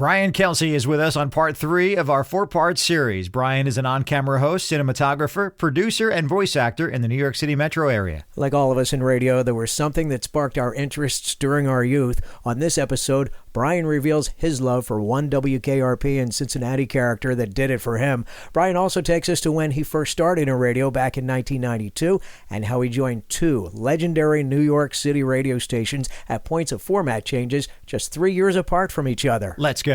Brian Kelsey is with us on part 3 of our 4-part series. Brian is an on-camera host, cinematographer, producer, and voice actor in the New York City metro area. Like all of us in radio, there was something that sparked our interests during our youth. On this episode, Brian reveals his love for one WKRP in Cincinnati character that did it for him. Brian also takes us to when he first started in radio back in 1992 and how he joined 2 legendary New York City radio stations at points of format changes just 3 years apart from each other. Let's go.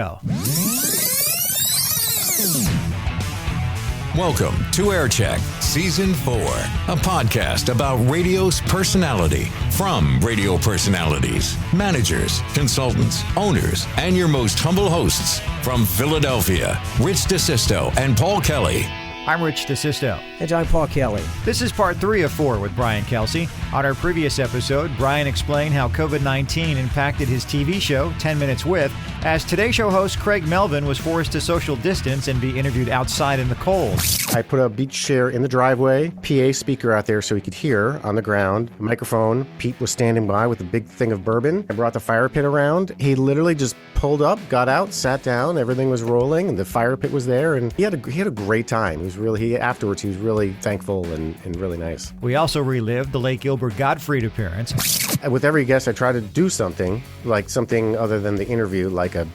Welcome to Aircheck Season 4, a podcast about radio's personality from radio personalities, managers, consultants, owners, and your most humble hosts from Philadelphia, Rich DeSisto and Paul Kelly. I'm Rich DeSisto. And I'm Paul Kelly. This is part 3 of 4 with Brian Kelsey. On our previous episode, Brian explained how COVID-19 impacted his TV show, 10 Minutes With, as Today Show host Craig Melvin was forced to social distance and be interviewed outside in the cold. I put a beach chair in the driveway, PA speaker out there so he could hear on the ground, a microphone. Pete was standing by with a big thing of bourbon. I brought the fire pit around. He literally just pulled up, got out, sat down, everything was rolling, and the fire pit was there, and he had a great time. Afterwards, he was really thankful and really nice. We also relived the late Gilbert Gottfried appearance. With every guest, I try to do something other than the interview,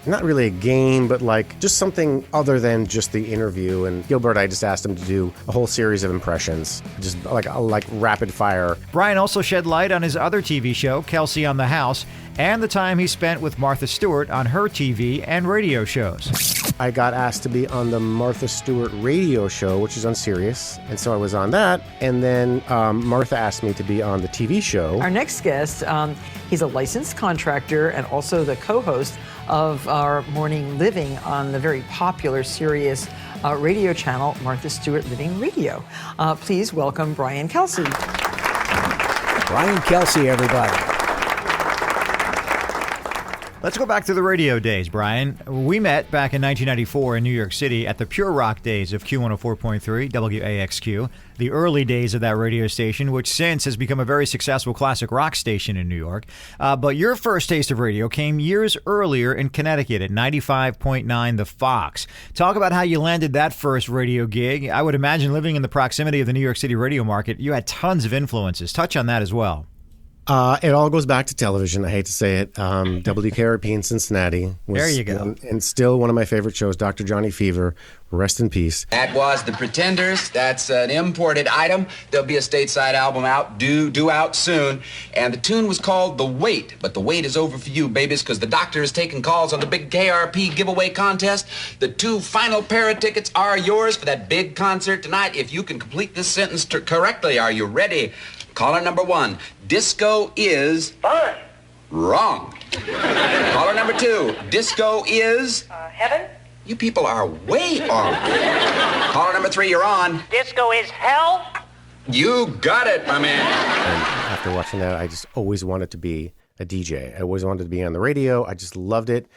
not really a game, but just something other than just the interview. And Gilbert, I just asked him to do a whole series of impressions, just like rapid fire. Brian also shed light on his other TV show, Kelsey on the House, and the time he spent with Martha Stewart on her TV and radio shows. I got asked to be on the Martha Stewart radio show, which is on Sirius, and so I was on that. And then Martha asked me to be on the TV show. Our next guest, he's a licensed contractor and also the co-host of our Morning Living on the very popular Sirius radio channel, Martha Stewart Living Radio. Please welcome Brian Kelsey. Brian Kelsey, everybody. Let's go back to the radio days, Brian. We met back in 1994 in New York City at the pure rock days of Q-104.3, WAXQ, the early days of that radio station, which since has become a very successful classic rock station in New York. But your first taste of radio came years earlier in Connecticut at 95.9 The Fox. Talk about how you landed that first radio gig. I would imagine living in the proximity of the New York City radio market, you had tons of influences. Touch on that as well. It all goes back to television. I hate to say it. WKRP in Cincinnati was, there you go. And still one of my favorite shows, Dr. Johnny Fever. Rest in peace. That was The Pretenders. That's an imported item. There'll be a stateside album out, due out soon. And the tune was called The Wait. But the wait is over for you, babies, because the doctor is taking calls on the big KRP giveaway contest. The 2 final pair of tickets are yours for that big concert tonight. If you can complete this sentence correctly, are you ready? Caller number 1, disco is... fun. Wrong. Caller number 2, disco is... Heaven. You people are way off. Caller number 3, you're on. Disco is hell. You got it, my man. And after watching that, I just always wanted to be a DJ. I always wanted to be on the radio. I just loved it.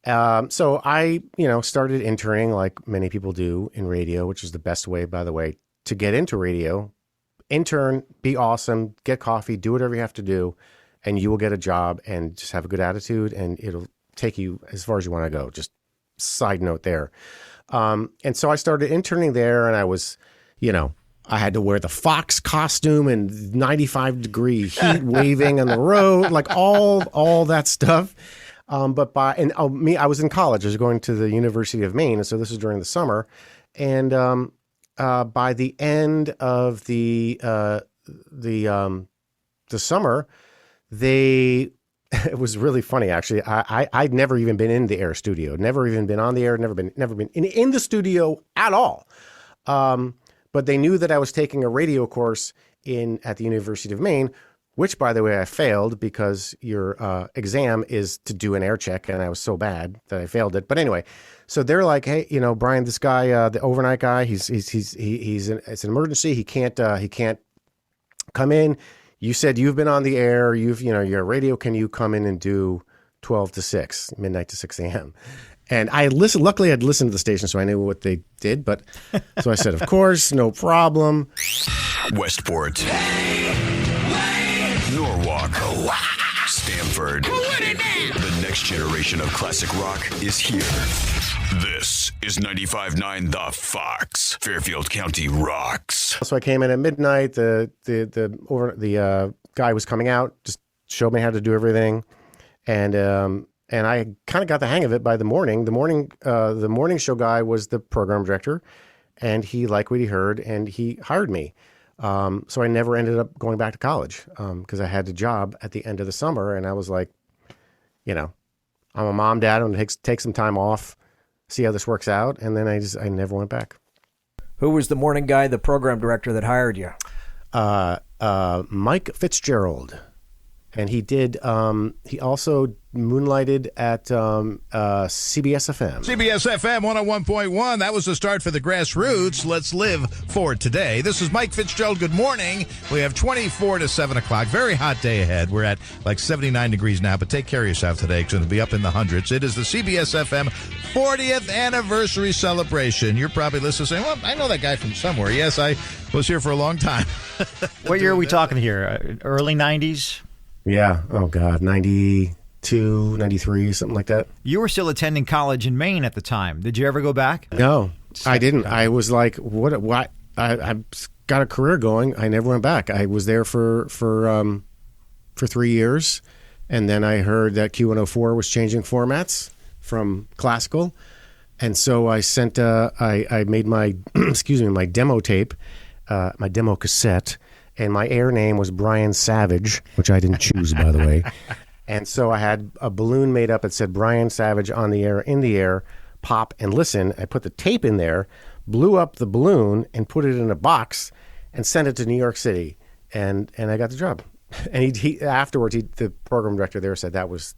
So I, started interning like many people do in radio, which is the best way, by the way, to get into radio. Intern, be awesome, get coffee, do whatever you have to do, and you will get a job and just have a good attitude, and it'll take you as far as you want to go. Just side note there. And so I started interning there, and I was, I had to wear the Fox costume and 95-degree heat waving on the road, like all that stuff. I was in college. I was going to the University of Maine, and so this was during the summer, and by the end of the summer, it was really funny, actually. I'd never even been in the air studio, never even been on the air, never been in the studio at all. But they knew that I was taking a radio course at the University of Maine, which, by the way, I failed because your exam is to do an air check, and I was so bad that I failed it. But anyway, so they're like, "Hey, Brian, this guy, the overnight guy, it's an emergency. He can't come in. You said you've been on the air. You're a radio. Can you come in and do 12 to 6, midnight to 6 a.m.?" And I listened. Luckily, I'd listened to the station, so I knew what they did. But so I said, "Of course, no problem." Westport, Norwalk, Stamford. The next generation of classic rock is here. This is 95.9 The Fox. Fairfield County rocks. So I came in at midnight. The guy was coming out, just showed me how to do everything, and I kind of got the hang of it by the morning. The morning show guy was the program director, and he liked what he heard, and he hired me. So I never ended up going back to college because I had a job at the end of the summer, and I was like, I'm a mom, dad. I'm going to take some time off, see how this works out, and then I never went back. Who was the morning guy, the program director that hired you? Mike Fitzgerald. And he did. He also moonlighted at CBS FM. CBS FM 101.1. That was the start for the grassroots. Let's live for today. This is Mike Fitzgerald. Good morning. We have 24 to 7 o'clock. Very hot day ahead. We're at like 79 degrees now, but take care of yourself today because it'll be up in the hundreds. It is the CBS FM 40th anniversary celebration. You're probably listening saying, well, I know that guy from somewhere. Yes, I was here for a long time. What year are we talking here? Early 90s? Yeah. Oh, God. 92, 93, something like that. You were still attending college in Maine at the time. Did you ever go back? No, I didn't. I was like, what? I've got a career going. I never went back. I was there for 3 years. And then I heard that Q-104 was changing formats from classical. And so I sent, I made my, my demo tape, my demo cassette. And my air name was Brian Savage, which I didn't choose, by the way. And so I had a balloon made up that said Brian Savage on the air, in the air, pop and listen. I put the tape in there, blew up the balloon, and put it in a box and sent it to New York City. And I got the job. And he afterwards, the program director there said that was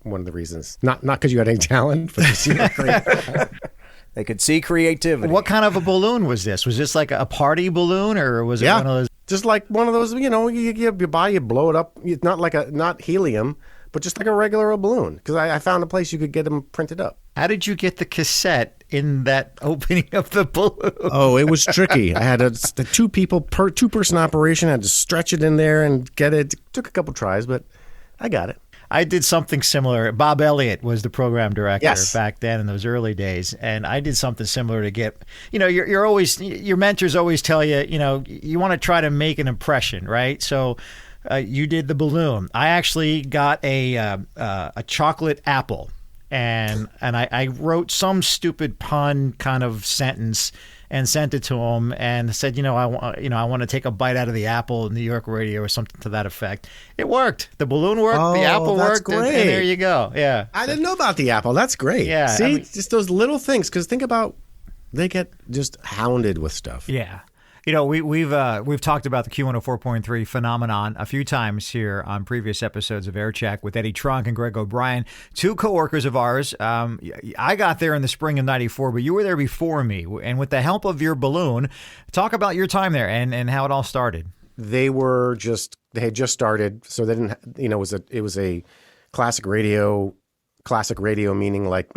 one of the reasons. Not because you had any talent, but just They could see creativity. What kind of a balloon was this? Was this like a party balloon, or was it one of those? Just like one of those, you buy, you blow it up. It's not helium, but just like a regular old balloon. Because I found a place you could get them printed up. How did you get the cassette in that opening of the balloon? Oh, it was tricky. I had the two-person operation. I had to stretch it in there and get it. It took a couple tries, but I got it. I did something similar. Bob Elliott was the program director back then in those early days, and I did something similar to get. You're always, your mentors always tell you, you want to try to make an impression, right? So you did the balloon. I actually got a chocolate apple, and I wrote some stupid pun kind of sentence and sent it to him and said, I want to take a bite out of the apple in New York radio or something to that effect. It worked. The balloon worked. The apple worked. Great. And there you go. Yeah. I didn't know about the apple. That's great. Yeah. See, just those little things. Because think about, they get just hounded with stuff. Yeah. We've talked about the Q-104.3 phenomenon a few times here on previous episodes of Air Check with Eddie Trunk and Greg O'Brien, two coworkers of ours. I got there in the spring of '94, but you were there before me. And with the help of your balloon, talk about your time there and how it all started. They had just started, so they didn't. It was a classic radio. Classic radio meaning like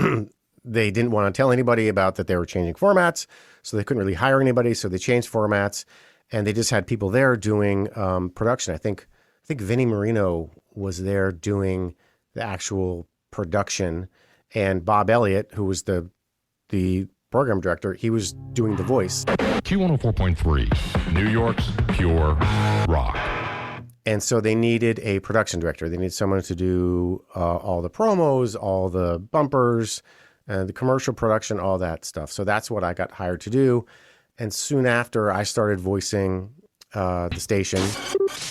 they didn't want to tell anybody about that they were changing formats. So they couldn't really hire anybody, so they changed formats, and they just had people there doing production. I think Vinnie Marino was there doing the actual production, and Bob Elliott, who was the program director, he was doing the voice. Q-104.3, New York's pure rock. And so they needed a production director. They needed someone to do all the promos, all the bumpers, the commercial production, all that stuff. So that's what I got hired to do. And soon after, I started voicing the station.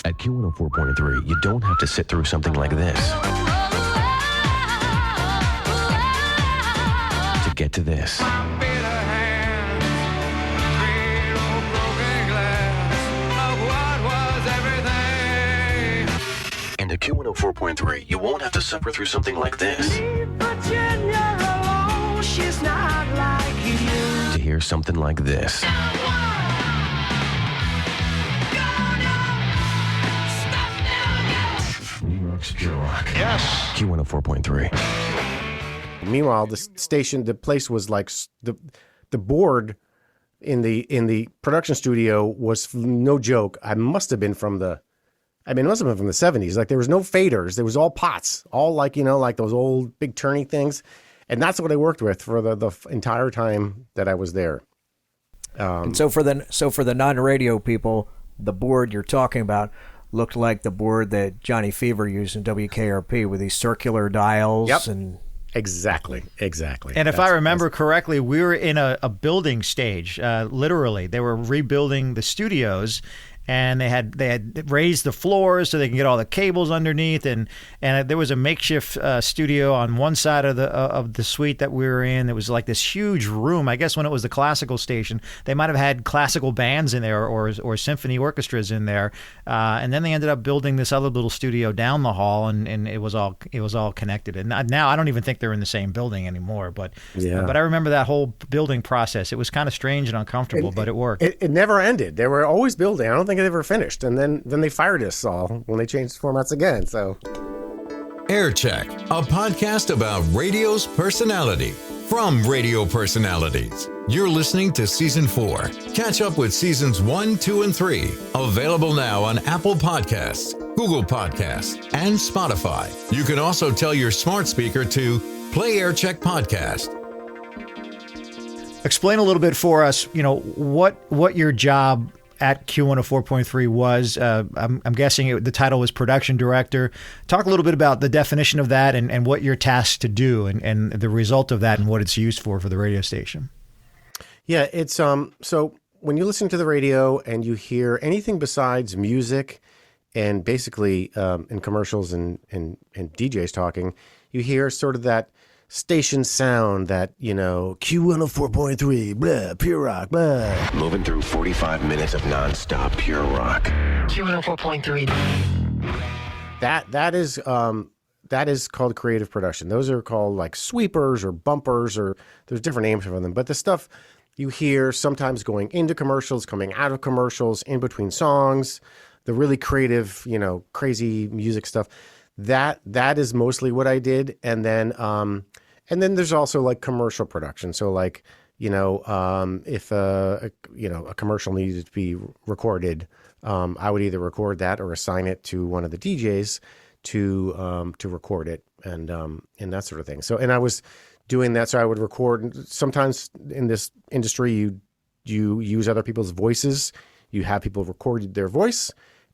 At Q-104.3, you don't have to sit through something like this to get to this. And at Q-104.3, you won't have to suffer through something like this to hear something like this. New York's pure rock. Yes. Q-104.3. Meanwhile, the station, the place was like the board in the production studio was no joke. I must have been from the I mean, it must have been from the 70s. Like there was no faders. There was all pots, all like, like those old big turning things. And that's what I worked with for the entire time that I was there. And so for the non-radio people, the board you're talking about looked like the board that Johnny Fever used in WKRP with these circular dials. Yep. And Exactly. And if I remember correctly, we were in a building stage. Literally, they were rebuilding the studios, and they had raised the floors so they can get all the cables underneath, and there was a makeshift studio on one side of the suite that we were in. It was like this huge room. I guess when it was the classical station, they might have had classical bands in there or symphony orchestras in there, and then they ended up building this other little studio down the hall, and it was all connected. And now I don't even think they're in the same building anymore. But I remember that whole building process. It was kind of strange and uncomfortable, but it worked. It never ended. They were always building. I don't think it ever finished, and then they fired us all when they changed formats again. So Air Check, a podcast about radio's personality from radio personalities. You're listening to Season 4. Catch up with Seasons 1, 2, and 3. Available now on Apple Podcasts, Google Podcasts, and Spotify. You can also tell your smart speaker to play Air Check Podcast. Explain a little bit for us, what your job at Q-104.3 was. I'm guessing the title was production director. Talk a little bit about the definition of that and what you're tasked to do and the result of that and what it's used for the radio station. Yeah, it's so when you listen to the radio and you hear anything besides music and basically in commercials and DJs talking, you hear sort of that station sound that, Q-104.3, blah, pure rock, blah. Moving through 45 minutes of nonstop pure rock. Q-104.3. That is called creative production. Those are called like sweepers or bumpers, or there's different names for them. But the stuff you hear sometimes going into commercials, coming out of commercials, in between songs, the really creative, crazy music stuff. That is mostly what I did. And then there's also like commercial production. So like, if a commercial needed to be recorded, I would either record that or assign it to one of the DJs to record it and that sort of thing. So, and I was doing that. So I would record. Sometimes in this industry, you use other people's voices. You have people record their voice,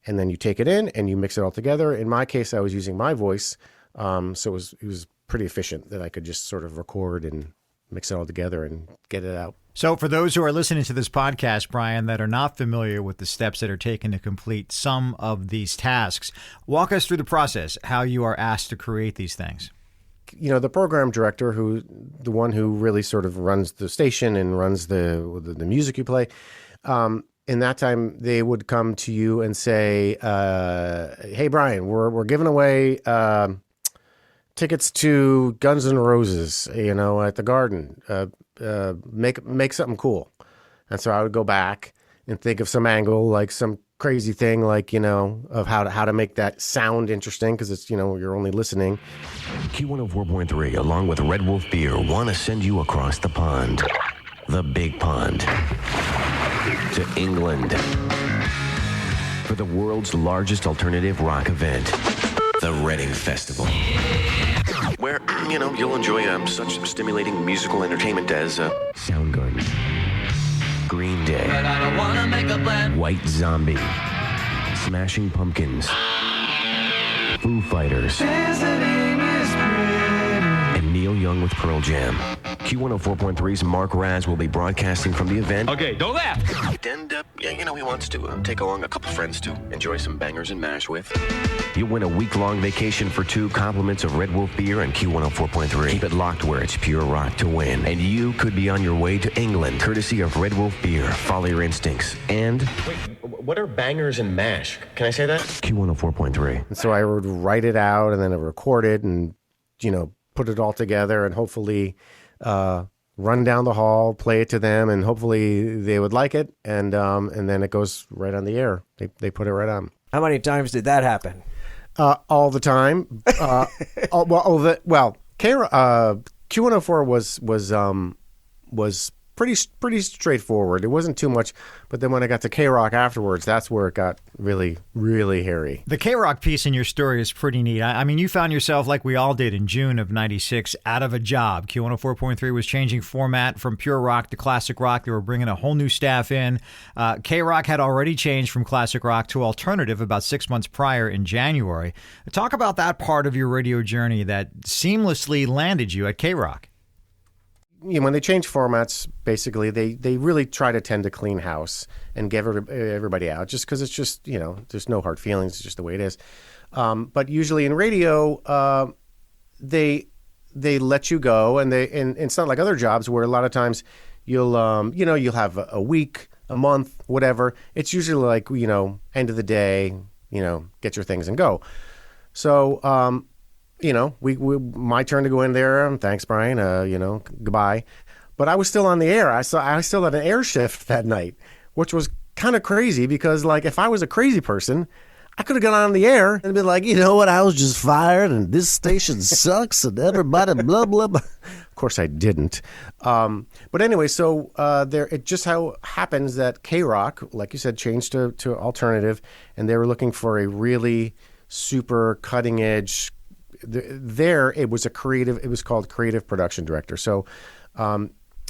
and then you take it in and you mix it all together. In my case, I was using my voice, so it was pretty efficient that I could just sort of record and mix it all together and get it out. So for those who are listening to this podcast, Brian, that are not familiar with the steps that are taken to complete some of these tasks, walk us through the process, how you are asked to create these things. The program director, the one who really sort of runs the station and runs the music you play, in that time, they would come to you and say, hey, Brian, we're giving away tickets to Guns N' Roses, at the Garden. Make something cool. And so I would go back and think of some angle, like some crazy thing, like, of how to make that sound interesting, because it's, you're only listening. Q-104.3, along with Red Wolf Beer, want to send you across the pond. The big pond. To England. For the world's largest alternative rock event. The Reading Festival. Where, you'll enjoy such stimulating musical entertainment as Soundgarden, Green Day, White Zombie, Smashing Pumpkins, Foo Fighters, and Neil Young with Pearl Jam. Q-104.3's Mark Raz will be broadcasting from the event. Okay, don't laugh. And, he wants to take along a couple friends to enjoy some bangers and mash with. You'll win a week-long vacation for 2, compliments of Red Wolf Beer and Q-104.3. Keep it locked where it's pure rock to win. And you could be on your way to England, courtesy of Red Wolf Beer. Follow your instincts. And... Wait, what are bangers and mash? Can I say that? Q-104.3. And so I would write it out and then I record it and, put it all together and hopefully... run down the hall, play it to them, and hopefully they would like it, and then it goes right on the air. They put it right on. How many times did that happen? All the time. Q104 was pretty straightforward. It wasn't too much. But then when I got to KROCK afterwards, that's where it got really, really hairy. The KROCK piece in your story is pretty neat. I mean, you found yourself, like we all did in June of '96, out of a job. Q104.3 was changing format from pure rock to classic rock. They were bringing a whole new staff in. KROCK had already changed from classic rock to alternative about 6 months prior in January. Talk about that part of your radio journey that seamlessly landed you at KROCK. When they change formats, basically, they really try to tend to clean house and get everybody out, just because it's just, there's no hard feelings. It's just the way it is. But usually in radio, they let you go, and it's not like other jobs where a lot of times you'll have a week, a month, whatever. It's usually like, end of the day, get your things and go. So, we my turn to go in there. Thanks, Brian. Goodbye. But I was still on the air. I still had an air shift that night, which was kind of crazy because, like, if I was a crazy person, I could have gone on the air and been like, I was just fired and this station sucks and everybody blah, blah, blah. Of course, I didn't. But anyway, so it just how happens that KROCK, like you said, changed to alternative, and they were looking for a really super cutting edge. There, it was called creative production director. So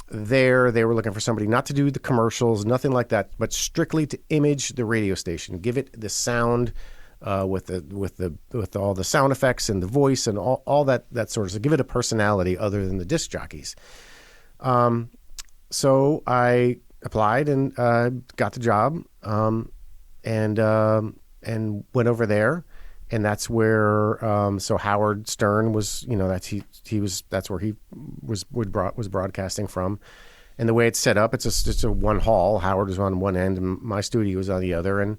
there they were looking for somebody not to do the commercials, nothing like that, but strictly to image the radio station, give it the sound with all the sound effects and the voice and all that sort of, so give it a personality other than the disc jockeys. So I applied and got the job and went over there. And that's where so Howard Stern was, that's where he was broadcasting from. And the way it's set up, it's just a one hall. Howard was on one end and my studio was on the other. And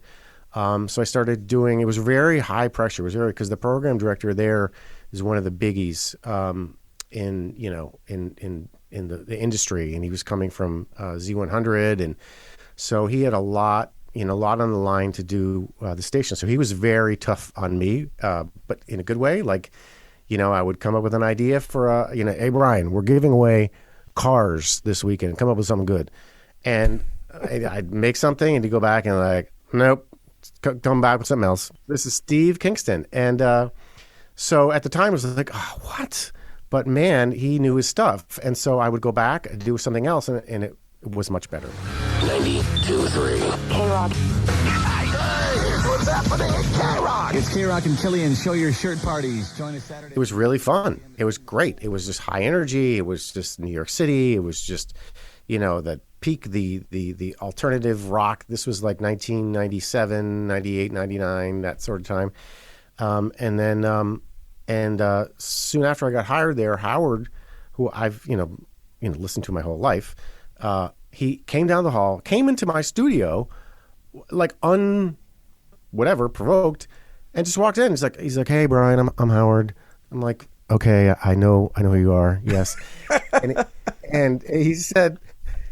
so I started doing, it was very high pressure. It was because the program director there is one of the biggies in the industry, and he was coming from Z100, and so he had a lot on the line to do the station. So he was very tough on me, but in a good way. Like, I would come up with an idea for, hey, Brian, we're giving away cars this weekend. Come up with something good. And I'd make something and he'd go back and like, nope, come back with something else. This is Steve Kingston. And so at the time, it was like, oh, what? But man, he knew his stuff. And so I would go back and do something else, and it was much better. 92.3 KROCK. Hey, what's happening at KROCK? It's KROCK and Killian Show Your Shirt Parties. Join us Saturday. It was really fun. It was great. It was just high energy. It was just New York City. It was just, the peak, the alternative rock. This was like 1997, 98, 99, that sort of time. And then soon after I got hired there, Howard, who I've, listened to my whole life, he came down the hall, came into my studio, like provoked, and just walked in. He's like, hey, Brian, I'm Howard. I'm like, okay, I know who you are. Yes. and he said,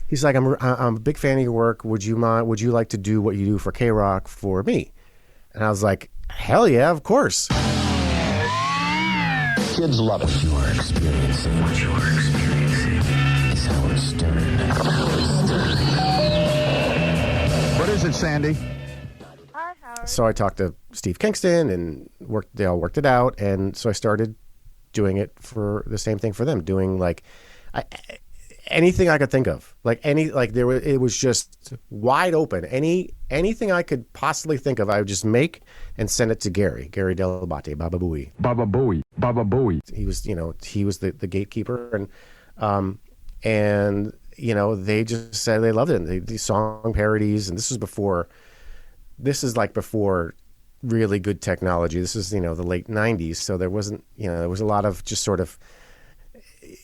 he's like, I'm a big fan of your work. Would you like to do what you do for KROCK for me? And I was like, hell yeah, of course. Kids love it. What you're experiencing is Howard Stern. What is it, Sandy? Hi, Howard. So I talked to Steve Kingston and they all worked it out. And so I started doing it for the same thing for them, doing like anything I could think of, it was just wide open. Anything I could possibly think of, I would just make and send it to Gary Delabate, Baba Booey. He was the gatekeeper, and they just said they loved it. These song parodies, and this is before really good technology. This is the late 90s, so there wasn't there was a lot of just sort of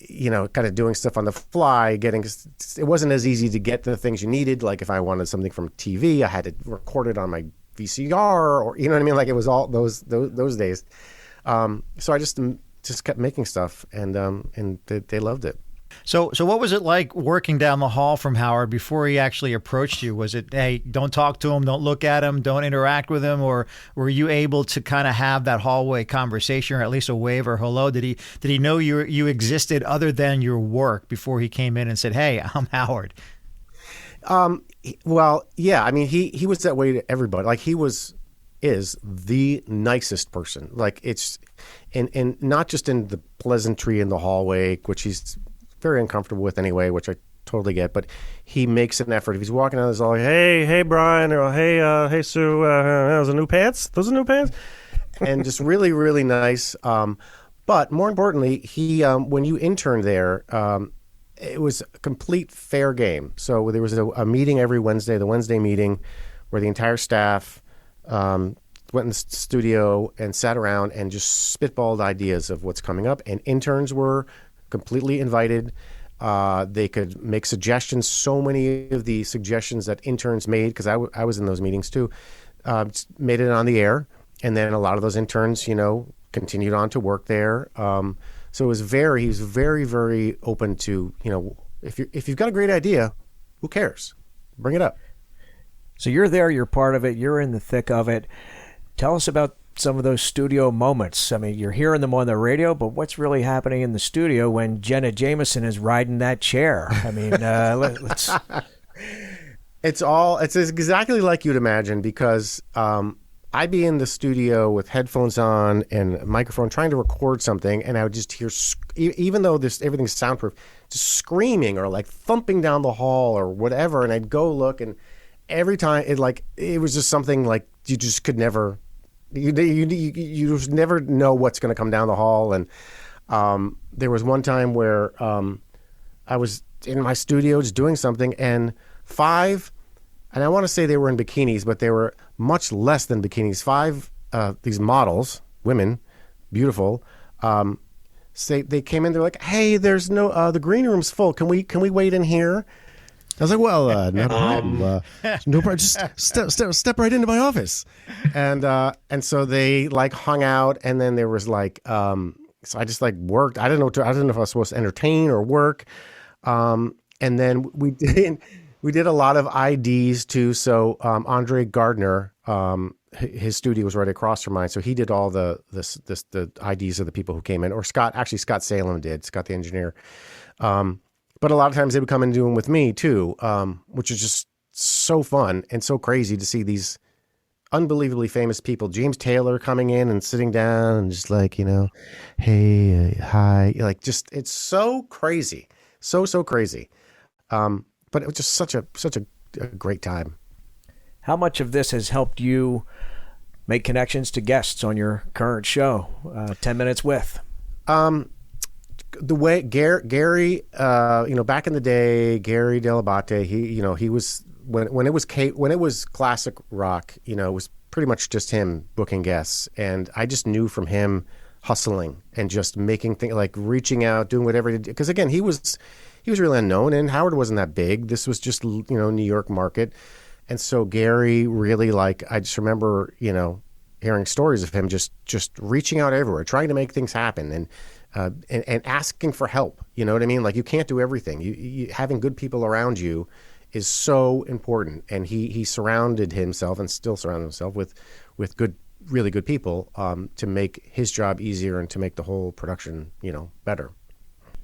kind of doing stuff on the fly, it wasn't as easy to get the things you needed. Like if I wanted something from TV, I had to record it on my VCR, or you know what I mean? Like it was all those days. So I just kept making stuff, and they loved it. So what was it like working down the hall from Howard before he actually approached you? Was it, hey, don't talk to him, don't look at him, don't interact with him, or were you able to kind of have that hallway conversation, or at least a wave or hello? Did he know you existed other than your work before he came in and said, "Hey, I'm Howard"? Well, yeah. I mean, he was that way to everybody. Like is the nicest person. Like it's, and not just in the pleasantry in the hallway, which he's very uncomfortable with anyway, which I totally get. But he makes an effort. If he's walking out, he's all like, hey, Brian, or hey, Sue, those are new pants? Those are new pants? And just really, really nice. But more importantly, he when you interned there, it was a complete fair game. So there was a meeting every Wednesday, the Wednesday meeting, where the entire staff went in the studio and sat around and just spitballed ideas of what's coming up. And interns were completely invited. They could make suggestions. So many of the suggestions that interns made, because I was in those meetings too, made it on the air. And then a lot of those interns, continued on to work there. So he was very, very open to, if you've got a great idea, who cares? Bring it up. So you're there, you're part of it, you're in the thick of it. Tell us about some of those studio moments. I mean, you're hearing them on the radio, but what's really happening in the studio when Jenna Jameson is riding that chair? I mean, let's... It's exactly like you'd imagine, because I'd be in the studio with headphones on and a microphone trying to record something, and I would just hear, even though everything's soundproof, just screaming or like thumping down the hall or whatever, and I'd go look, and every time it was just something like you just could never, you just never know what's going to come down the hall. And there was one time where I was in my studio just doing something, and five, and I want to say they were in bikinis, but they were much less than bikinis. Five, these models, women, beautiful, they came in. They're like, "Hey, there's no, the green room's full. Can we wait in here?" I was like, "Well, not a problem. No problem. Just step right into my office." And so they hung out, and then there was so I just worked. I didn't know if I was supposed to entertain or work. And then we did a lot of IDs too. So Andre Gardner, his studio was right across from mine, so he did all the IDs of the people who came in. Or Scott Salem did. Scott the engineer. But a lot of times they would come and do them with me too, which is just so fun and so crazy to see these unbelievably famous people. James Taylor coming in and sitting down and just hey, hi. It's so crazy. So crazy. But it was just such a great time. How much of this has helped you make connections to guests on your current show, 10 Minutes With? The way Gary, back in the day, Gary Delabate, he was when it was classic rock, it was pretty much just him booking guests, and I just knew from him hustling and just making things, reaching out, doing whatever he did. Because again, he was really unknown, and Howard wasn't that big. This was just New York market, and so Gary really I just remember hearing stories of him just reaching out everywhere, trying to make things happen, and asking for help. You know what I mean? You can't do everything. You having good people around you is so important. And he surrounded himself and still surrounded himself with really good people to make his job easier and to make the whole production, better.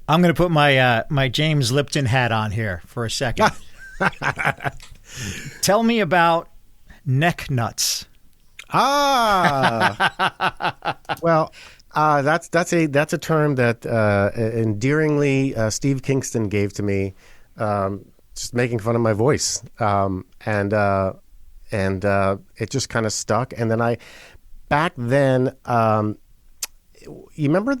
I'm going to put my James Lipton hat on here for a second. Tell me about neck nuts. Well, that's a term that endearingly Steve Kingston gave to me, just making fun of my voice, and it just kind of stuck. And then back then, you remember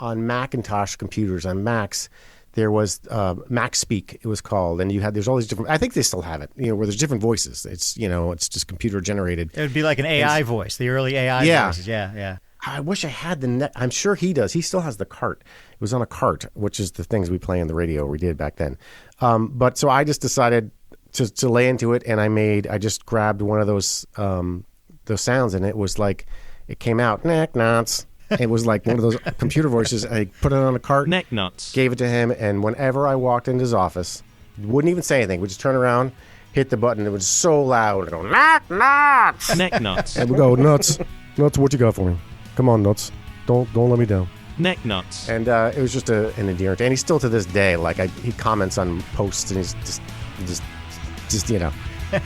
on Macintosh computers, on Macs, there was Mac Speak, it was called, and there's all these different. I think they still have it, where there's different voices. It's it's just computer generated. It would be like an AI voice, the early AI voices. Yeah. I wish I had the net. I'm sure he does. He still has the cart. It was on a cart, which is the things we play on the radio. We did back then. But so I just decided to lay into it, and I just grabbed one of those sounds, and it was it came out neck nuts. It was like one of those computer voices. I put it on a cart, neck nuts, gave it to him, and whenever I walked into his office, wouldn't even say anything. Would just turn around, hit the button. It was so loud. I'd go, neck nuts, neck nuts, and we go, nuts, what you got for me? Come on, nuts, don't let me down. Neck nuts. And it was just an endearment. And he's still to this day, like he comments on posts, and he's just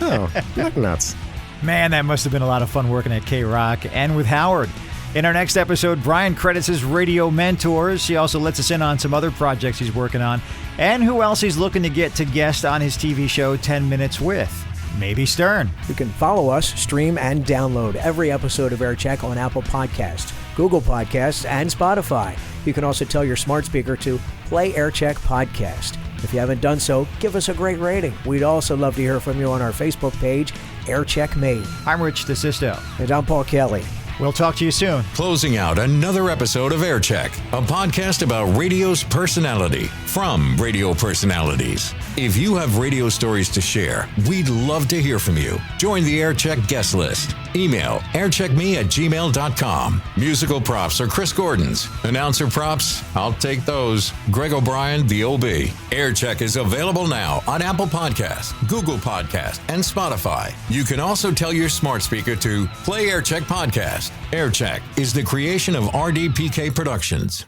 oh, neck nuts. Man, that must have been a lot of fun working at KROCK and with Howard. In our next episode, Brian credits his radio mentors. He also lets us in on some other projects he's working on and who else he's looking to get to guest on his TV show 10 Minutes With. Maybe Stern. You can follow us, stream, and download every episode of Aircheck on Apple Podcasts, Google Podcasts, and Spotify. You can also tell your smart speaker to play Aircheck Podcast. If you haven't done so, give us a great rating. We'd also love to hear from you on our Facebook page, Aircheck Made. I'm Rich DeSisto. And I'm Paul Kelly. We'll talk to you soon. Closing out another episode of Aircheck, a podcast about radio's personality from radio personalities. If you have radio stories to share, we'd love to hear from you. Join the Aircheck guest list. Email aircheckme@gmail.com. Musical props are Chris Gordon's. Announcer props, I'll take those. Greg O'Brien, the OB. Aircheck is available now on Apple Podcasts, Google Podcasts, and Spotify. You can also tell your smart speaker to play Aircheck Podcast. Aircheck is the creation of RDPK Productions.